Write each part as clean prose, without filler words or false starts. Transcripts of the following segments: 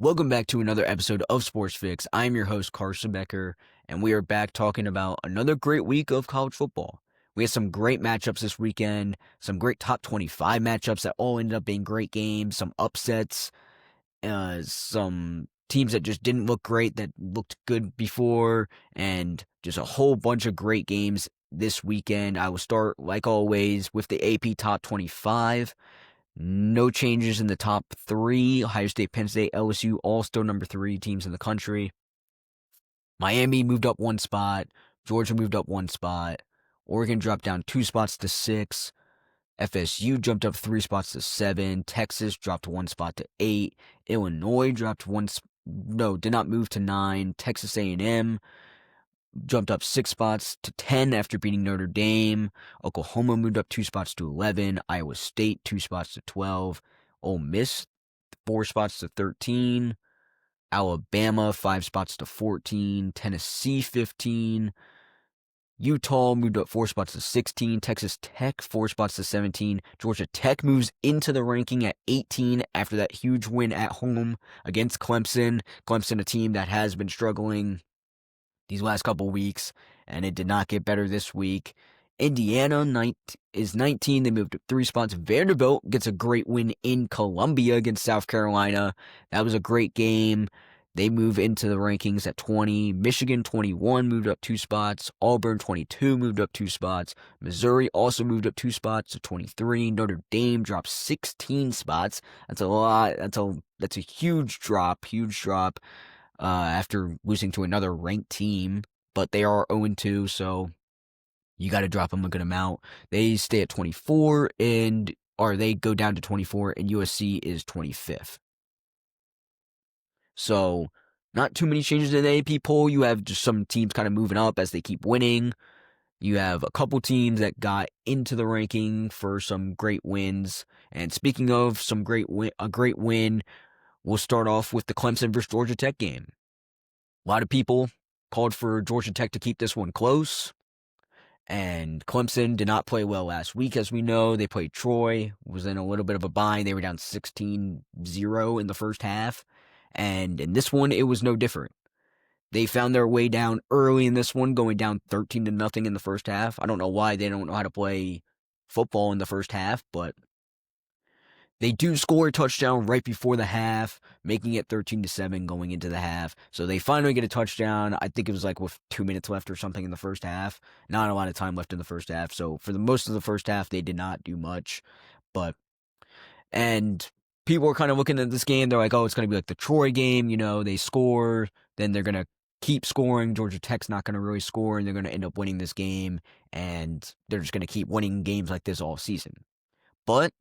Welcome back to another episode of Sports-Fixx. I'm your host, Carson Becker, and we are back talking about another great week of college football. We had some great matchups this weekend, some great top 25 matchups that all ended up being great games, some upsets, some teams that just didn't look great that looked good before, and just a whole bunch of great games this weekend. I will start, like always, with the AP Top 25. No changes in the top three. Ohio State, Penn State, LSU, all still number 3 teams in the country. Miami moved up 1 spot. Georgia moved up 1 spot. Oregon dropped down 2 spots to 6. FSU jumped up 3 spots to 7. Texas dropped 1 spot to 8. Illinois dropped did not move to 9. Texas A&M jumped up 6 spots to 10 after beating Notre Dame. Oklahoma moved up 2 spots to 11. Iowa State 2 spots to 12. Ole Miss 4 spots to 13. Alabama 5 spots to 14. Tennessee 15. Utah moved up 4 spots to 16. Texas Tech 4 spots to 17. Georgia Tech moves into the ranking at 18 after that huge win at home against Clemson. Clemson, a team that has been struggling these last couple weeks, and it did not get better this week. Indiana is 19. They moved up 3 spots. Vanderbilt gets a great win in Columbia against South Carolina. That was a great game. They move into the rankings at 20. Michigan 21 moved up 2 spots. Auburn 22 moved up 2 spots. Missouri also moved up 2 spots to 23. Notre Dame dropped 16 spots. That's a lot. That's a huge drop. After losing to another ranked team, but they are 0-2, so you got to drop them a good amount. They stay at 24, or they go down to 24, and USC is 25th. So, not too many changes in the AP poll. You have just some teams kind of moving up as they keep winning. You have a couple teams that got into the ranking for some great wins. And speaking of a great win, we'll start off with the Clemson versus Georgia Tech game. A lot of people called for Georgia Tech to keep this one close, and Clemson did not play well last week, as we know. They played Troy, was in a little bit of a bind. They were down 16-0 in the first half, and in this one, it was no different. They found their way down early in this one, going down 13-0 in the first half. I don't know why they don't know how to play football in the first half, but they do score a touchdown right before the half, making it 13-7 going into the half. So they finally get a touchdown. I think it was like with 2 minutes left or something in the first half. Not a lot of time left in the first half. So for the most of the first half, they did not do much. And people were kind of looking at this game. They're like, oh, it's going to be like the Troy game. They score, then they're going to keep scoring. Georgia Tech's not going to really score, and they're going to end up winning this game. And they're just going to keep winning games like this all season. But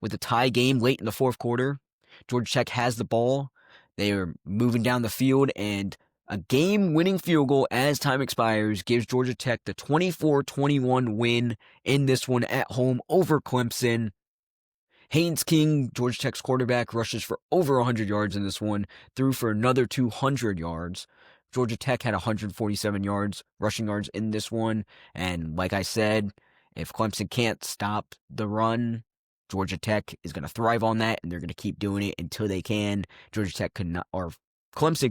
with a tie game late in the fourth quarter, Georgia Tech has the ball. They are moving down the field, and a game-winning field goal as time expires gives Georgia Tech the 24-21 win in this one at home over Clemson. Haynes King, Georgia Tech's quarterback, rushes for over 100 yards in this one, threw for another 200 yards. Georgia Tech had 147 rushing yards in this one, and like I said, if Clemson can't stop the run, Georgia Tech is going to thrive on that, and they're going to keep doing it until they can. Clemson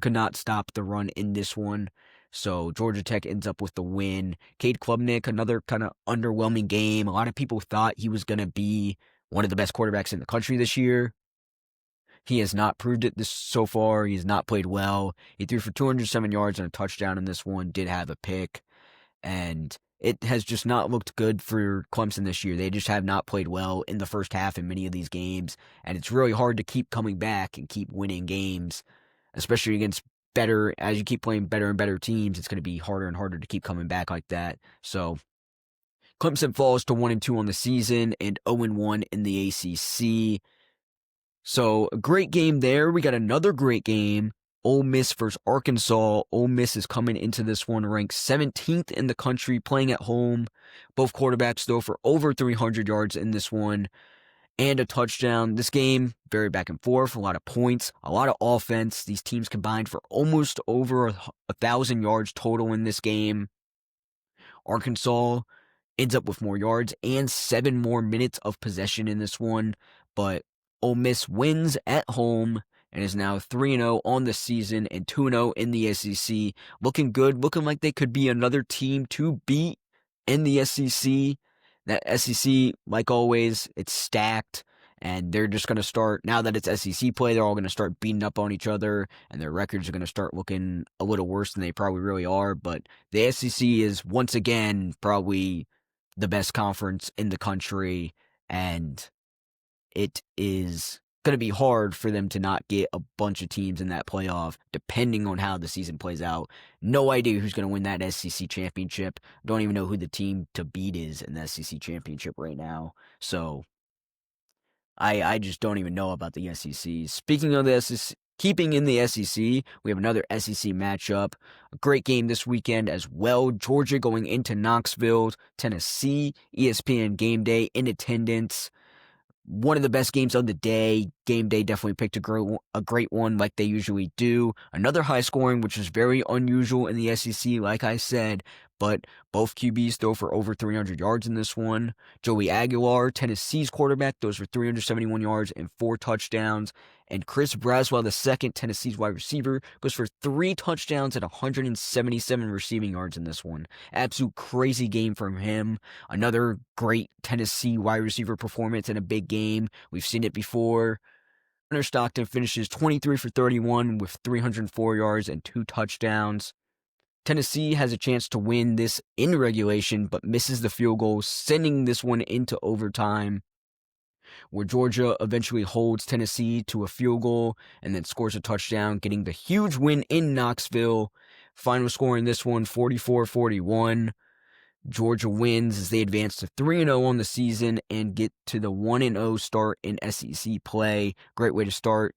could not stop the run in this one, so Georgia Tech ends up with the win. Cade Klubnik, another kind of underwhelming game. A lot of people thought he was going to be one of the best quarterbacks in the country this year. He has not proved it so far. He has not played well. He threw for 207 yards and a touchdown in this one, did have a pick, and it has just not looked good for Clemson this year. They just have not played well in the first half in many of these games, and it's really hard to keep coming back and keep winning games, especially against as you keep playing better and better teams, it's going to be harder and harder to keep coming back like that. So Clemson falls to 1-2 on the season and 0-1 in the ACC. So a great game there. We got another great game. Ole Miss versus Arkansas. Ole Miss is coming into this one ranked 17th in the country, playing at home. Both quarterbacks throw for over 300 yards in this one and a touchdown. This game, very back and forth, a lot of points, a lot of offense. These teams combined for almost over 1,000 yards total in this game. Arkansas ends up with more yards and 7 more minutes of possession in this one, but Ole Miss wins at home, and is now 3-0 on the season and 2-0 in the SEC. Looking good, looking like they could be another team to beat in the SEC. That SEC, like always, it's stacked, and they're just going to start, now that it's SEC play, they're all going to start beating up on each other, and their records are going to start looking a little worse than they probably really are. But the SEC is, once again, probably the best conference in the country, and it is going to be hard for them to not get a bunch of teams in that playoff, depending on how the season plays out. No idea who's going to win that SEC championship. Don't even know who the team to beat is in the SEC championship right now. So I just don't even know about the SEC. Speaking of the SEC, keeping in the SEC, we have another SEC matchup. A great game this weekend as well. Georgia going into Knoxville, Tennessee. ESPN Game Day in attendance. One of the best games of the day. Game Day definitely picked a great one like they usually do. Another high scoring, which is very unusual in the SEC, like I said, but both QBs throw for over 300 yards in this one. Joey Aguilar, Tennessee's quarterback, throws for 371 yards and 4 touchdowns. And Chris Braswell, the second, Tennessee's wide receiver, goes for 3 touchdowns and 177 receiving yards in this one. Absolute crazy game from him. Another great Tennessee wide receiver performance in a big game. We've seen it before. Hunter Stockton finishes 23 for 31 with 304 yards and 2 touchdowns. Tennessee has a chance to win this in regulation, but misses the field goal, sending this one into overtime, where Georgia eventually holds Tennessee to a field goal and then scores a touchdown, getting the huge win in Knoxville. Final score in this one, 44-41. Georgia wins as they advance to 3-0 on the season and get to the 1-0 start in SEC play. Great way to start.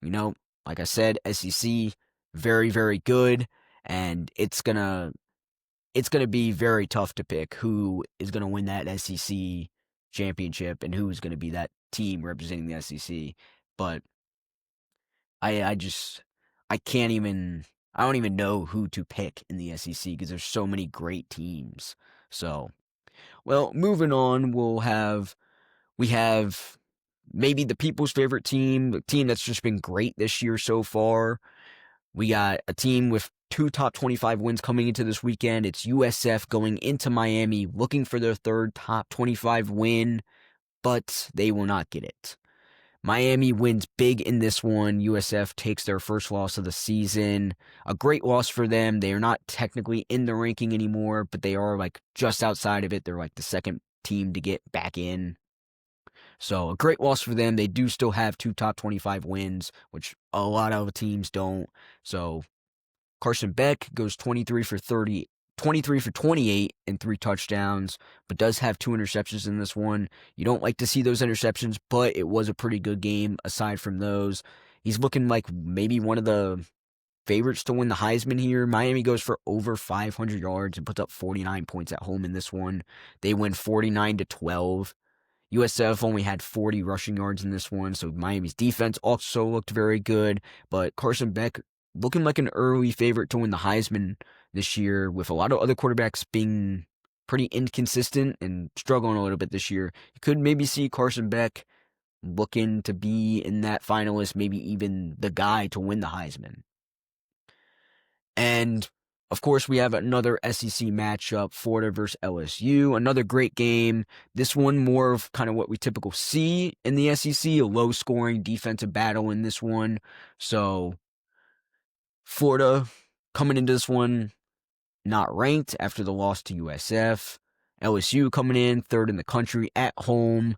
Like I said, SEC, very, very good. And it's gonna be very tough to pick who is gonna win that SEC championship and who is gonna be that team representing the SEC. But I don't even know who to pick in the SEC because there's so many great teams. So, well, moving on, we have maybe the people's favorite team, the team that's just been great this year so far. We got a team with 2 top 25 wins coming into this weekend. It's USF going into Miami, looking for their 3rd top 25 win, but they will not get it. Miami wins big in this one. USF takes their first loss of the season. A great loss for them. They are not technically in the ranking anymore, but they are just outside of it. They're the second team to get back in. So a great loss for them. They do still have 2 top 25 wins, which a lot of teams don't. So Carson Beck goes 23 for 28 and 3 touchdowns, but does have 2 interceptions in this one. You don't like to see those interceptions, but it was a pretty good game aside from those. He's looking like maybe one of the favorites to win the Heisman here. Miami goes for over 500 yards and puts up 49 points at home in this one. They win 49-12. USF only had 40 rushing yards in this one, so Miami's defense also looked very good, but Carson Beck looking like an early favorite to win the Heisman this year, with a lot of other quarterbacks being pretty inconsistent and struggling a little bit this year. You could maybe see Carson Beck looking to be in that finalist, maybe even the guy to win the Heisman. And of course, we have another SEC matchup, Florida versus LSU. Another great game. This one more of kind of what we typically see in the SEC, a low-scoring defensive battle in this one. So Florida coming into this one not ranked after the loss to USF. LSU coming in 3rd in the country at home.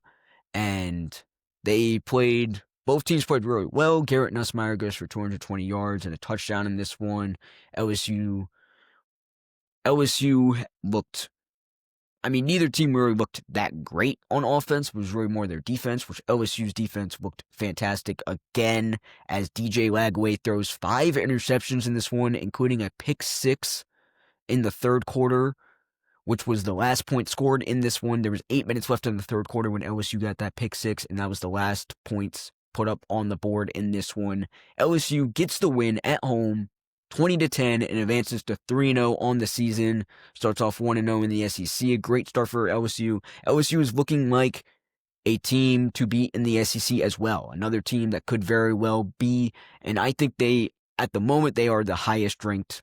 And both teams played really well. Garrett Nussmeier goes for 220 yards and a touchdown in this one. LSU looked, neither team really looked that great on offense. It was really more their defense, which LSU's defense looked fantastic again, as DJ Lagway throws 5 interceptions in this one, including a pick 6 in the 3rd quarter, which was the last point scored in this one. There was 8 minutes left in the 3rd quarter when LSU got that pick 6, and that was the last points put up on the board in this one. LSU gets the win at home, 20-10, and advances to 3-0 on the season. Starts off 1-0 in the SEC. A great start for LSU. LSU is looking like a team to beat in the SEC as well. Another team that could very well be, and I think at the moment, they are the highest ranked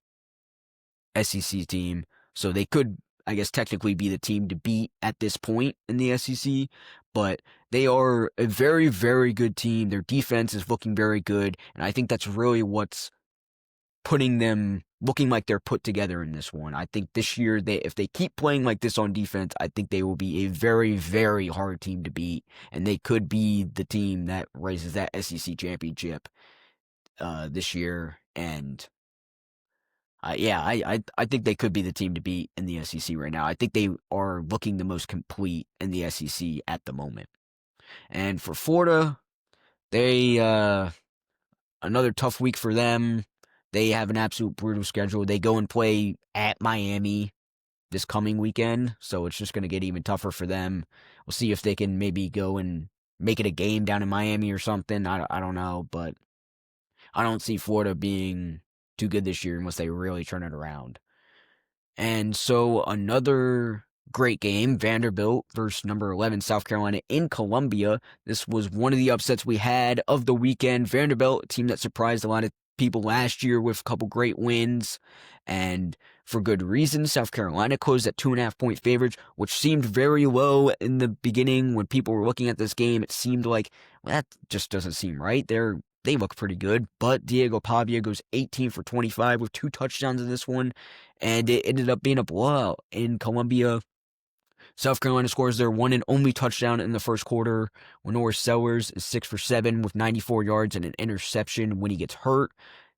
SEC team. So they could, I guess, technically be the team to beat at this point in the SEC, but they are a very, very good team. Their defense is looking very good, and I think that's really what's putting them looking like they're put together in this one. I think this year, if they keep playing like this on defense, I think they will be a very, very hard team to beat, and they could be the team that raises that SEC championship this year. And I think they could be the team to beat in the SEC right now. I think they are looking the most complete in the SEC at the moment. And for Florida, they another tough week for them. They have an absolute brutal schedule. They go and play at Miami this coming weekend, so it's just going to get even tougher for them. We'll see if they can maybe go and make it a game down in Miami or something. I don't know, but I don't see Florida being too good this year unless they really turn it around. And so another great game, Vanderbilt versus number 11 South Carolina in Columbia. This was one of the upsets we had of the weekend. Vanderbilt, a team that surprised a lot of people last year with a couple great wins, and for good reason. South Carolina closed at 2.5-point favorites, which seemed very low in the beginning when people were looking at this game. It seemed like, well, that just doesn't seem right. They look pretty good, but Diego Pavia goes 18 for 25 with 2 touchdowns in this one, and it ended up being a blowout in Columbia. South Carolina scores their one and only touchdown in the first quarter. Lenore Sellers is 6 for 7 with 94 yards and an interception when he gets hurt.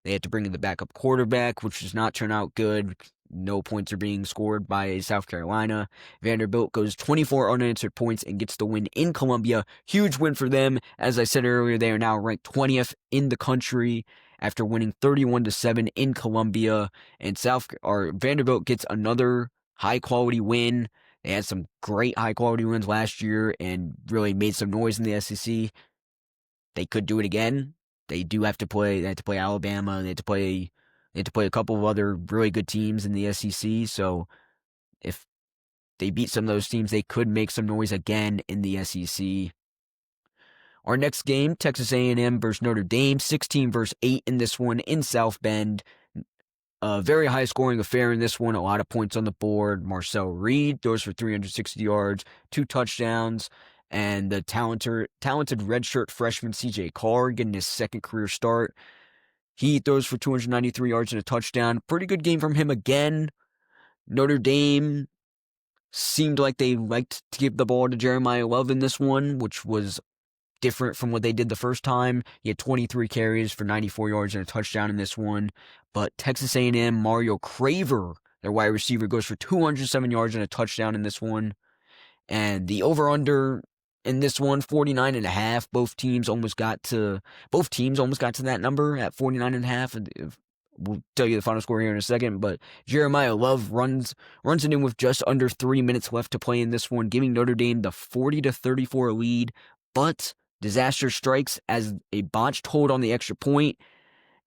They had to bring in the backup quarterback, which does not turn out good. No points are being scored by South Carolina. Vanderbilt goes 24 unanswered points and gets the win in Columbia. Huge win for them. As I said earlier, they are now ranked 20th in the country after winning 31-7 in Columbia. And Vanderbilt gets another high-quality win. They had some great high-quality wins last year and really made some noise in the SEC. They could do it again. They have to play Alabama. They have to play a couple of other really good teams in the SEC. So if they beat some of those teams, they could make some noise again in the SEC. Our next game, Texas A&M versus Notre Dame, 16 versus 8 in this one in South Bend. A very high-scoring affair in this one. A lot of points on the board. Marcel Reed throws for 360 yards, 2 touchdowns. And the talented redshirt freshman C.J. Carr getting his second career start. He throws for 293 yards and a touchdown. Pretty good game from him again. Notre Dame seemed like they liked to give the ball to Jeremiah Love in this one, which was different from what they did the first time. He had 23 carries for 94 yards and a touchdown in this one. But Texas A&M, Mario Craver, their wide receiver, goes for 207 yards and a touchdown in this one. And the over-under in this one, 49.5. Both teams almost got to that number at 49.5. We'll tell you the final score here in a second, but Jeremiah Love runs it in with just under 3 minutes left to play in this one, giving Notre Dame the 40-34 lead. But disaster strikes as a botched hold on the extra point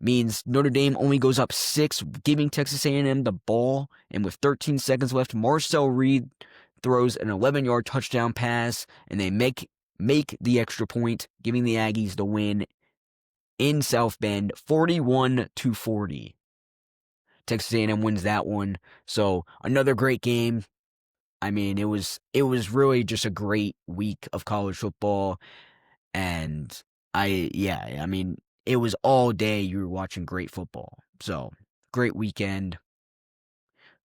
means Notre Dame only goes up 6, giving Texas A&M the ball. And with 13 seconds left, Marcel Reed throws an 11-yard touchdown pass, and they make the extra point, giving the Aggies the win in South Bend, 41-40. Texas A&M wins that one. So another great game. I mean, it was really just a great week of college football, and I mean, it was all day you were watching great football. So great weekend.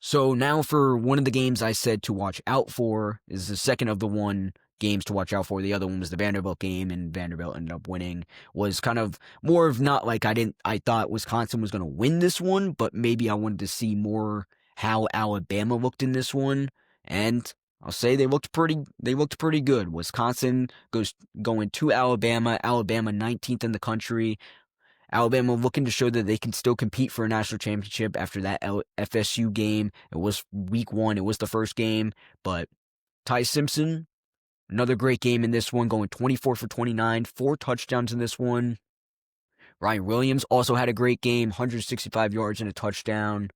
So now for one of the games I said to watch out for is the second of the games to watch out for. The other one was the Vanderbilt game, and Vanderbilt ended up winning. Was kind of more of not like I thought Wisconsin was going to win this one, but maybe I wanted to see more how Alabama looked in this one. And I'll say they looked pretty good. Wisconsin going to Alabama 19th in the country. Alabama looking to show that they can still compete for a national championship after that FSU game. It was week 1. It was the first game. But Ty Simpson, another great game in this one, going 24 for 29, 4 touchdowns in this one. Ryan Williams also had a great game, 165 yards and a touchdown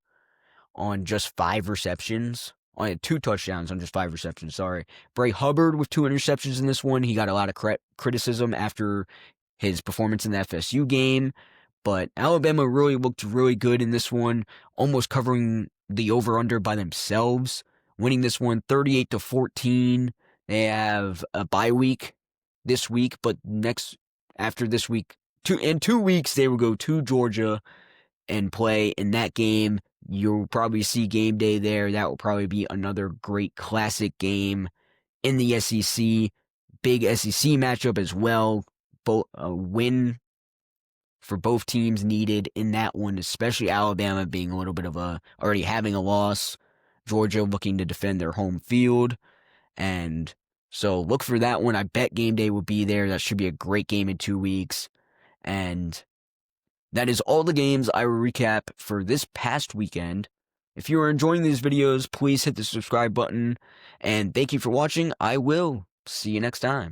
on just 5 receptions. only had 2 touchdowns on just 5 receptions. Sorry. Bray Hubbard with 2 interceptions in this one. He got a lot of criticism after his performance in the FSU game, but Alabama really looked really good in this one, almost covering the over-under by themselves, winning this one 38-14. They have a bye week this week, but after this week, in 2 weeks, they will go to Georgia and play in that game. You'll probably see game day there. That will probably be another great classic game in the SEC. Big SEC matchup as well. A win for both teams needed in that one, especially Alabama being a little bit of already having a loss. Georgia looking to defend their home field. And so look for that one. I bet game day will be there. That should be a great game in 2 weeks. And that is all the games I will recap for this past weekend. If you are enjoying these videos, please hit the subscribe button. And thank you for watching. I will see you next time.